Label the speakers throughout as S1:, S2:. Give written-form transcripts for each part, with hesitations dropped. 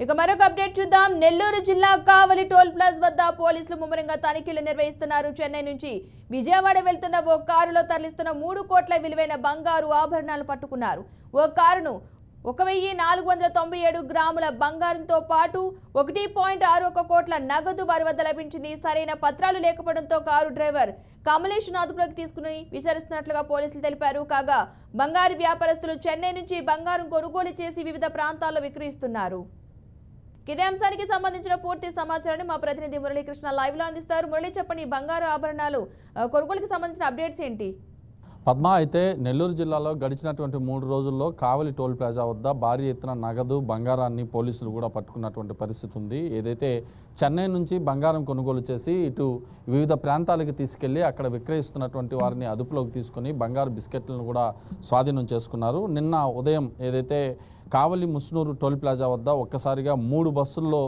S1: ఇక మరొక అప్డేట్ చూద్దాం. నెల్లూరు జిల్లా కావలి టోల్ ప్లాజా వద్ద పోలీసులు ముమ్మరంగా తనిఖీలు నిర్వహిస్తున్నారు. చెన్నై నుంచి విజయవాడ వెళ్తున్న ఓ కారులో తరలిస్తున్న 3 కోట్ల విలువైన బంగారు ఆభరణాలు పట్టుకున్నారు. ఓ కారును 1497 గ్రాముల బంగారంతో పాటు 1.61 కోట్ల నగదు వారి వద్ద లభించింది. సరైన పత్రాలు లేకపోవడంతో కారు డ్రైవర్ కమలేష్ అదుపులోకి తీసుకుని విచారిస్తున్నట్లుగా పోలీసులు తెలిపారు. కాగా బంగారు వ్యాపారస్తులు చెన్నై నుంచి బంగారం కొనుగోలు చేసి వివిధ ప్రాంతాల్లో విక్రయిస్తున్నారు. ఇదే అంశానికి సంబంధించిన పూర్తి సమాచారాన్ని మా ప్రతినిధి మురళీకృష్ణ లైవ్ లో అందిస్తారు. మురళి, చెప్పండి, బంగారు ఆభరణాలు కొనుగోలుకి సంబంధించిన అప్డేట్స్ ఏంటి?
S2: పద్మ, అయితే నెల్లూరు జిల్లాలో గడిచినటువంటి 3 రోజుల్లో కావలి టోల్ ప్లాజా వద్ద భారీ ఎత్తున నగదు బంగారాన్ని పోలీసులు కూడా పట్టుకున్నటువంటి పరిస్థితి ఉంది. ఏదైతే చెన్నై నుంచి బంగారం కొనుగోలు చేసి ఇటు వివిధ ప్రాంతాలకు తీసుకెళ్లి అక్కడ విక్రయిస్తున్నటువంటి వారిని అదుపులోకి తీసుకుని బంగారు బిస్కెట్లను కూడా స్వాధీనం చేసుకున్నారు. నిన్న ఉదయం ఏదైతే కావలి ముస్నూరు టోల్ ప్లాజా వద్ద ఒక్కసారిగా 3 బస్సుల్లో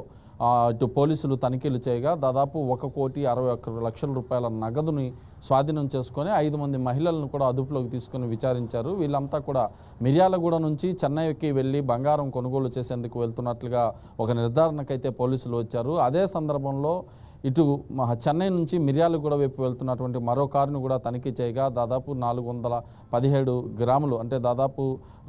S2: ఇటు పోలీసులు తనిఖీలు చేయగా దాదాపు 1,61,00,000 రూపాయల నగదుని స్వాధీనం చేసుకొని 5 మంది మహిళలను కూడా అదుపులోకి తీసుకుని విచారించారు. వీళ్ళంతా కూడా మిర్యాలగూడ నుంచి చెన్నైకి వెళ్ళి బంగారం కొనుగోలు చేసేందుకు వెళ్తున్నట్లుగా ఒక నిర్ధారణకైతే పోలీసులు వచ్చారు. అదే సందర్భంలో ఇటు చెన్నై నుంచి మిర్యాలగూడ వైపు వెళ్తున్నటువంటి మరో కారును కూడా తనిఖీ చేయగా దాదాపు 417 గ్రాములు అంటే దాదాపు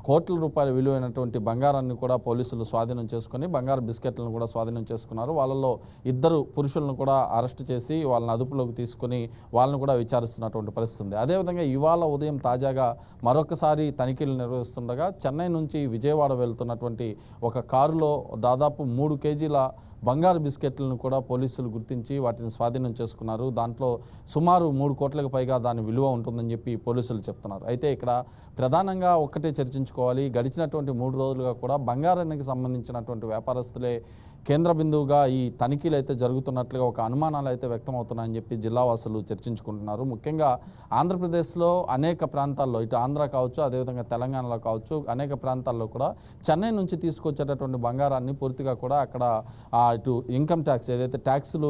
S2: కోట్ల రూపాయల విలువైనటువంటి బంగారాన్ని కూడా పోలీసులు స్వాధీనం చేసుకుని బంగారు బిస్కెట్లను కూడా స్వాధీనం చేసుకున్నారు. వాళ్ళలో 2 పురుషులను కూడా అరెస్ట్ చేసి వాళ్ళని అదుపులోకి తీసుకుని వాళ్ళని కూడా విచారిస్తున్నటువంటి పరిస్థితి ఉంది. అదేవిధంగా ఇవాళ ఉదయం తాజాగా మరొకసారి తనిఖీలు నిర్వహిస్తుండగా చెన్నై నుంచి విజయవాడ వెళ్తున్నటువంటి ఒక కారులో దాదాపు 3 కేజీల బంగారు బిస్కెట్లను కూడా పోలీసులు గుర్తించి వాటిని స్వాధీనం చేసుకున్నారు. దాంట్లో సుమారు 3 కోట్లకు పైగా దాని విలువ ఉంటుందని చెప్పి పోలీసులు చెప్తున్నారు. అయితే ఇక్కడ ప్రధానంగా ఒక్కటే చర్చించుకోవాలి, గడిచినటువంటి 3 రోజులుగా కూడా బంగారానికి సంబంధించినటువంటి వ్యాపారస్తులే కేంద్ర బిందువుగా ఈ తనిఖీలు అయితే జరుగుతున్నట్లుగా ఒక అనుమానాలు అయితే వ్యక్తమవుతున్నాయని చెప్పి జిల్లావాసులు చర్చించుకుంటున్నారు. ముఖ్యంగా ఆంధ్రప్రదేశ్లో అనేక ప్రాంతాల్లో ఇటు ఆంధ్ర కావచ్చు, అదేవిధంగా తెలంగాణలో కావచ్చు, అనేక ప్రాంతాల్లో కూడా చెన్నై నుంచి తీసుకొచ్చేటటువంటి బంగారాన్ని పూర్తిగా కూడా అక్కడ ఇటు ఇన్కమ్ ట్యాక్స్ ఏదైతే ట్యాక్సులు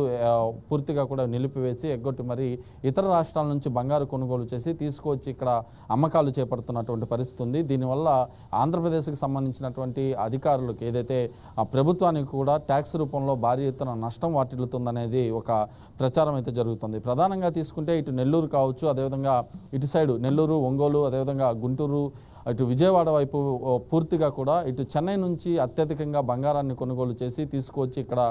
S2: పూర్తిగా కూడా నిలిపివేసి ఎగ్గొట్టి మరి ఇతర రాష్ట్రాల నుంచి బంగారు కొనుగోలు చేసి తీసుకువచ్చి ఇక్కడ అమ్మకాలు చేపడుతున్నటువంటి పరిస్థితి ఉంది. దీనివల్ల ఆంధ్రప్రదేశ్కి సంబంధించినటువంటి అధికారులకు ఏదైతే ప్రభుత్వానికి కూడా ట్యాక్స్ రూపంలో భారీ ఎత్తున నష్టం వాటిల్లుతుందనేది ఒక ప్రచారం అయితే జరుగుతుంది. ప్రధానంగా తీసుకుంటే ఇటు నెల్లూరు కావచ్చు, అదేవిధంగా ఇటు సైడు నెల్లూరు, ఒంగోలు, అదేవిధంగా గుంటూరు, ఇటు విజయవాడ వైపు పూర్తిగా కూడా ఇటు చెన్నై నుంచి అత్యధికంగా బంగారాన్ని కొనుగోలు చేసి తీసుకువచ్చి ఇక్కడ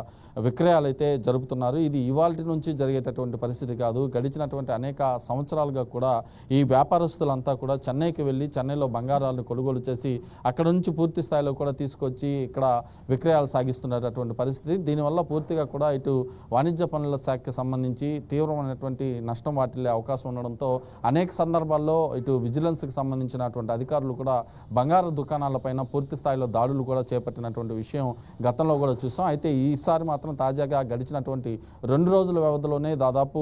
S2: విక్రయాలు అయితే జరుపుతున్నారు. ఇది ఇవాల్టి నుంచి జరిగేటటువంటి పరిస్థితి కాదు. గడిచినటువంటి అనేక సంవత్సరాలుగా కూడా ఈ వ్యాపారస్తులంతా కూడా చెన్నైకి వెళ్ళి చెన్నైలో బంగారాలను కొనుగోలు చేసి అక్కడ నుంచి పూర్తి స్థాయిలో కూడా తీసుకొచ్చి ఇక్కడ విక్రయాలు సాగిస్తున్నటువంటి పరిస్థితి. దీనివల్ల పూర్తిగా కూడా ఇటు వాణిజ్య పనుల శాఖకి సంబంధించి తీవ్రమైనటువంటి నష్టం వాటిల్లే అవకాశం ఉండడంతో అనేక సందర్భాల్లో ఇటు విజిలెన్స్కి సంబంధించినటువంటి అధికారులు కూడా బంగారు దుకాణాలపైన పూర్తి స్థాయిలో దాడులు కూడా చేపట్టినటువంటి విషయం గతంలో కూడా చూసాం. అయితే ఈసారి మాత్రం తాజాగా గడిచినటువంటి 2 రోజుల వ్యవధిలోనే దాదాపు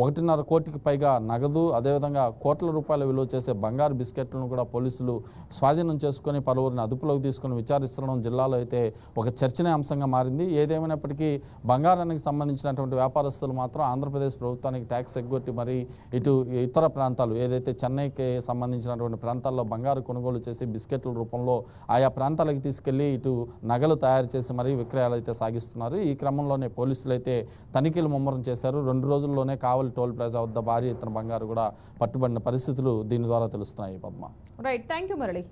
S2: 1.5 కోటికి పైగా నగదు, అదేవిధంగా కోట్ల రూపాయల విలువ చేసే బంగారు బిస్కెట్లను కూడా పోలీసులు స్వాధీనం చేసుకుని పలువురిని అదుపులోకి తీసుకుని విచారిస్తుండడం జిల్లాలో అయితే ఒక చర్చనీయాంశంగా మారింది. ఏదేమైనప్పటికీ బంగారానికి సంబంధించినటువంటి వ్యాపారస్తులు మాత్రం ఆంధ్రప్రదేశ్ ప్రభుత్వానికి ట్యాక్స్ ఎగ్గొట్టి మరి ఇటు ఇతర ప్రాంతాలు ఏదైతే చెన్నైకి సంబంధించినటువంటి ప్రాంతాల్లో బంగారు కొనుగోలు చేసి బిస్కెట్ల రూపంలో ఆయా ప్రాంతాలకు తీసుకెళ్లి ఇటు నగలు తయారు చేసి మరీ విక్రయాలు అయితే సాగిస్తున్నారు. ఈ క్రమంలోనే పోలీసులు అయితే తనిఖీలు ముమ్మరం చేశారు. 2 రోజుల్లోనే కావలి టోల్ ప్లాజా వద్ద భారీ ఎత్తున బంగారు కూడా పట్టుబడిన పరిస్థితులు దీని ద్వారా తెలుస్తున్నాయి. Padma,
S1: right, thank you Murali.